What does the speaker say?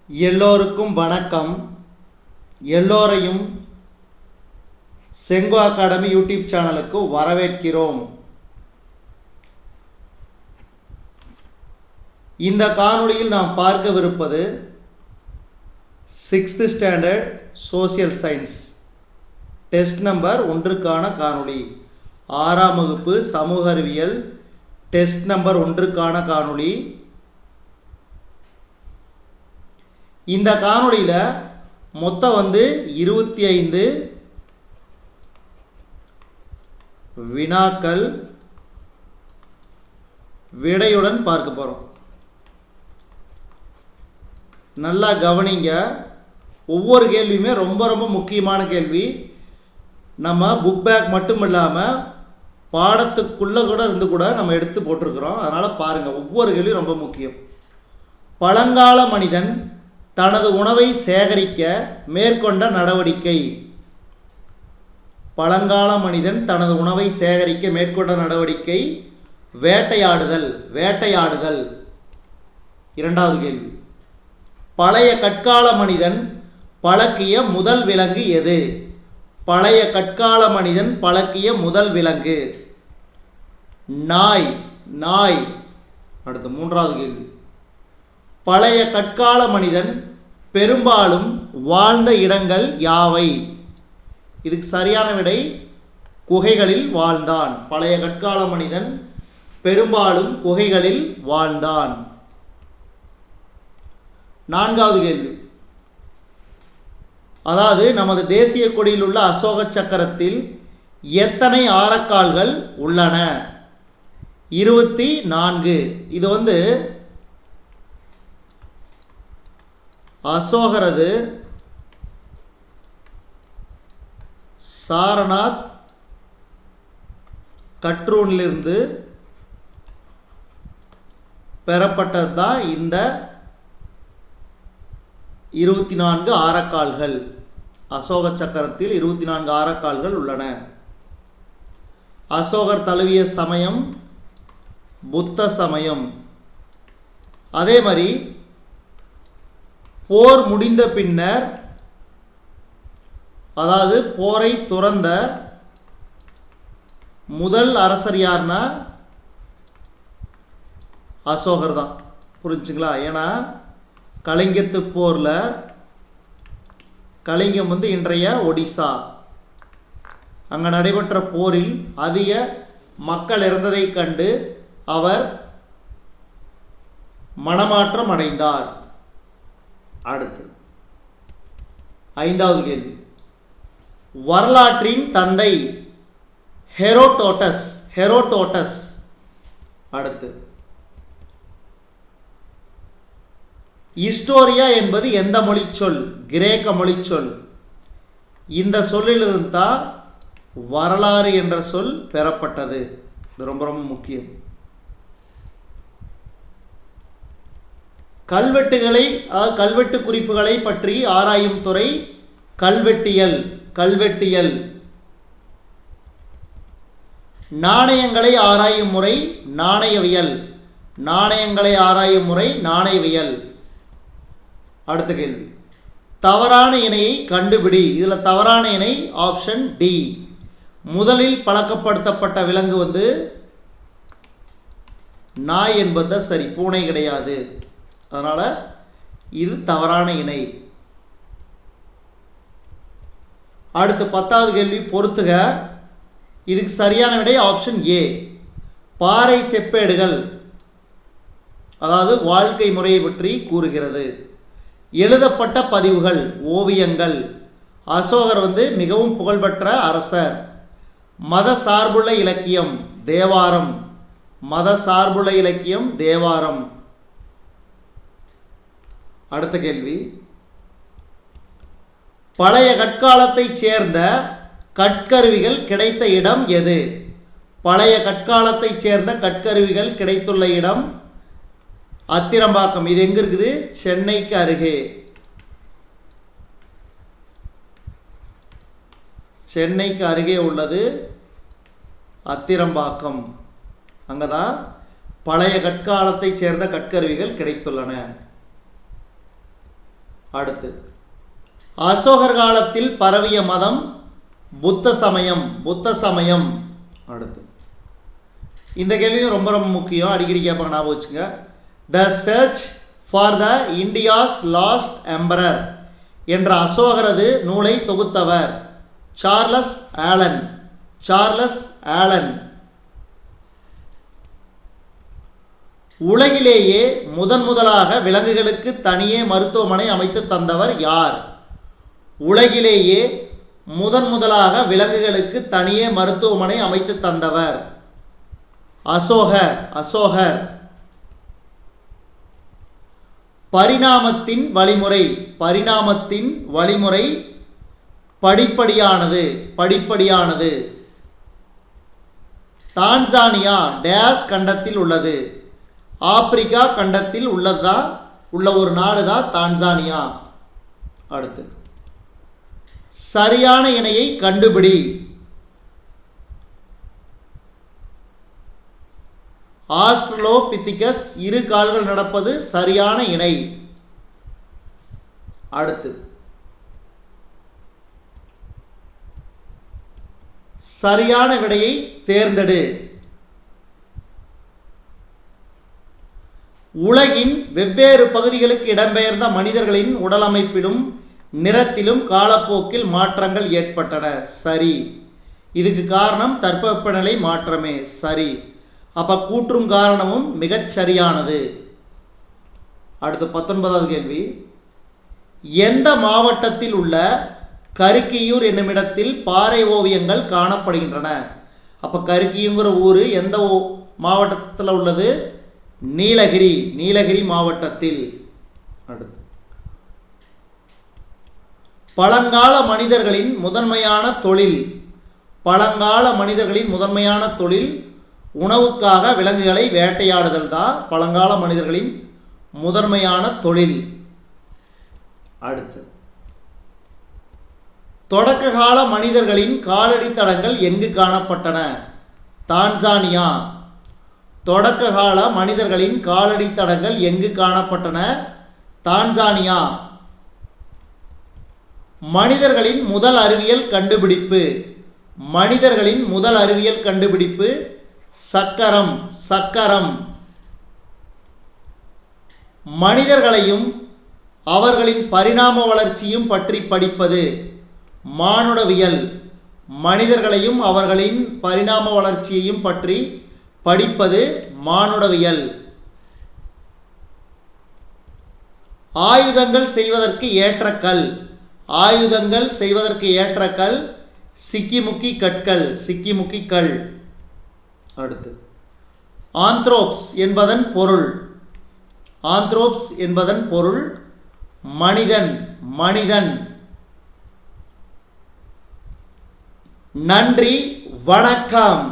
எல்லோருக்கும் வணக்கம். எல்லோரையும் செங்கோ அகாடமி யூடியூப் சேனலுக்கு வரவேற்கிறோம். இந்த காணொளியில் நாம் பார்க்கவிருப்பது 6th standard social science test number 1க்கான காணொளி. 6ஆம் வகுப்பு சமூக அறிவியல் டெஸ்ட் நம்பர் 1க்கான காணொளி. இந்த காணொளியில் மொத்தம் 25 வினாக்கள் விடையுடன் பார்க்க போகிறோம். நல்லா கவனிங்க. ஒவ்வொரு கேள்வியுமே ரொம்ப ரொம்ப முக்கியமான கேள்வி. நம்ம புக் பேக் மட்டும் இல்லாமல் பாடத்துக்குள்ளே கூட இருந்து கூட நம்ம எடுத்து போட்டிருக்கிறோம். அதனால் பாருங்கள், ஒவ்வொரு கேள்வியும் ரொம்ப முக்கியம். பழங்கால மனிதன் தனது உணவை சேகரிக்க மேற்கொண்ட நடவடிக்கை. பழங்கால மனிதன் தனது உணவை சேகரிக்க மேற்கொண்ட நடவடிக்கை வேட்டையாடுதல். வேட்டையாடுதல். 2வது கேள்வி, பழைய கற்கால மனிதன் பழக்கிய முதல் விலங்கு எது? பழைய கற்கால மனிதன் பழக்கிய முதல் விலங்கு நாய். நாய். அடுத்து 3வது கேள்வி, பழைய கற்கால மனிதன் பெரும்பாலும் வாழ்ந்த இடங்கள் யாவை? இதுக்கு சரியான விடை குகைகளில் வாழ்ந்தான். பழைய கற்கால மனிதன் பெரும்பாலும் குகைகளில் வாழ்ந்தான். 4வது கேள்வி, அதாவது நமது தேசிய கொடியில் உள்ள அசோக சக்கரத்தில் எத்தனை ஆரக்கால்கள் உள்ளன? 24. இது அசோகரது சாரநாத் கட்ரூனிலிருந்து பெறப்பட்டது தான் இந்த 24 ஆரக்கால்கள். அசோக சக்கரத்தில் 24 ஆரக்கால்கள் உள்ளன. அசோகர் தழுவிய சமயம் புத்த சமயம். அதே மாதிரி போர் முடிந்த பின்னர், அதாவது போரை துறந்த முதல் அரசர் யார்னா அசோகர் தான். புரிஞ்சுங்களா? ஏன்னா கலிங்கத்து போரில், கலிங்கம் இன்றைய ஒடிசா, அங்கே நடைபெற்ற போரில் அதிக மக்கள் இறந்ததை கண்டு அவர் மனமாற்றம் அடைந்தார். அடுத்து 5வது கேள்வி, வரலாற்றின் தந்தை ஹெரோடோட்டஸ். ஹெரோடோட்டஸ். அடுத்து, ஹிஸ்டோரியா என்பது எந்த மொழிச்சொல்? கிரேக்க மொழிச்சொல். இந்த சொல்லிலிருந்து தான் வரலாறு என்ற சொல் பெறப்பட்டது. இது ரொம்ப ரொம்ப முக்கியம். கல்வெட்டுகளை, கல்வெட்டு குறிப்புகளை பற்றி ஆராயும் துறை கல்வெட்டியல். கல்வெட்டியல். நாணயங்களை ஆராயும் முறை நாணயவியல். நாணயங்களை ஆராயும் முறை நாணயவியல். அடுத்த கேள்வி, தவறான இணையை கண்டுபிடி. இதில் தவறான இணை ஆப்ஷன் டி. முதலில் பழக்கப்படுத்தப்பட்ட விலங்கு நாய் என்பது சரி, பூனை கிடையாது. அதனால் இது தவறான இணை. அடுத்து 10வது கேள்வி, பொறுத்துக. இதுக்கு சரியான விடை ஆப்ஷன் ஏ. பாறை செப்பேடுகள், அதாவது வாழ்க்கை முறையை பற்றி கூறுகிறது. எழுதப்பட்ட பதிவுகள், ஓவியங்கள். அசோகர் மிகவும் புகழ்பெற்ற அரசர். மத சார்புள்ள இலக்கியம் தேவாரம். மத சார்புள்ள இலக்கியம் தேவாரம். அடுத்த கேள்வி, பழைய கற்காலத்தைச் சேர்ந்த கற்கருவிகள் கிடைத்த இடம் எது? பழைய கற்காலத்தைச் சேர்ந்த கற்கருவிகள் கிடைத்துள்ள இடம் அத்திரம்பாக்கம். இது எங்கே இருக்குது? சென்னைக்கு அருகே. சென்னைக்கு அருகே உள்ளது அத்திரம்பாக்கம். அங்கே தான் பழைய கற்காலத்தைச் சேர்ந்த கற்கருவிகள் கிடைத்துள்ளன. அடுத்து அசோகர் காலத்தில் பரவிய மதம் புத்த சமயம். புத்த சமயம். அடுத்து இந்த கேள்வியும் ரொம்ப ரொம்ப முக்கியம், அடிக்கடி கேட்பாங்க, ஞாபகம் வச்சுங்க. The church for the India's last emperor என்ற அசோகரது நூலை தொகுத்தவர் சார்லஸ் ஆலன். Charles Alan. உலகிலேயே முதலாக விலங்குகளுக்கு தனியே மருத்துவமனை அமைத்து தந்தவர் யார்? உலகிலேயே முதலாக விலங்குகளுக்கு தனியே மருத்துவமனை அமைத்து தந்தவர் அசோகர். அசோகர். பரிணாமத்தின் வழிமுறை. பரிணாமத்தின் வழிமுறை படிப்படியானது. படிப்படியானது. தான்சானியா டேஸ் கண்டத்தில் உள்ளது? ஆப்பிரிக்கா கண்டத்தில் உள்ள ஒரு நாடு தான் தான்சானியா. அடுத்து சரியான இணையை கண்டுபிடி. ஆஸ்ட்ரலோபித்திகஸ் இரு கால்கள் நடப்பது சரியான இணை. அடுத்து சரியான விடையை தேர்ந்தெடு. உலகின் வெவ்வேறு பகுதிகளுக்கு இடம்பெயர்ந்த மனிதர்களின் உடலமைப்பிலும் நிறத்திலும் காலப்போக்கில் மாற்றங்கள் ஏற்பட்டன. சரி. இதுக்கு காரணம் தட்பவெப்பநிலை மாற்றமே. சரி. அப்போ கூற்றும் காரணமும் மிகச் சரியானது. அடுத்து 19வது கேள்வி. எந்த மாவட்டத்தில் உள்ள கருக்கியூர் என்னும் இடத்தில் பாறை ஓவியங்கள் காணப்படுகின்றன? அப்போ கருக்கியூங்கிற ஊர் எந்த மாவட்டத்தில் உள்ளது? நீலகிரி. நீலகிரி மாவட்டத்தில். அடுத்து பழங்கால மனிதர்களின் முதன்மையான தொழில். பழங்கால மனிதர்களின் முதன்மையான தொழில் உணவுக்காக விலங்குகளை வேட்டையாடுதல் தான் பழங்கால மனிதர்களின் முதன்மையான தொழில். அடுத்து தொடக்ககால மனிதர்களின் காலடி தடங்கள் எங்கு காணப்பட்டன? தான்சானியா. தொடக்ககால மனிதர்களின் காலடி தடங்கள் எங்கு காணப்பட்டன? தான்சானியா. மனிதர்களின் முதல் அறிவியல் கண்டுபிடிப்பு. மனிதர்களின் முதல் அறிவியல் கண்டுபிடிப்பு சக்கரம். சக்கரம். மனிதர்களையும் அவர்களின் பரிணாம வளர்ச்சியும் பற்றி படிப்பது மானுடவியல். மனிதர்களையும் அவர்களின் பரிணாம வளர்ச்சியையும் பற்றி படிப்பது மானுடவியல். ஆயுதங்கள் செய்வதற்கு ஏற்ற கல். ஆயுதங்கள் செய்வதற்கு ஏற்ற கல் சிக்கிமுக்கி கற்கள். சிக்கிமுக்கி கல். அடுத்து ஆந்த்ரோப்ஸ் என்பதன் பொருள். ஆந்த்ரோப்ஸ் என்பதன் பொருள் மனிதன். மனிதன். நன்றி, வணக்கம்.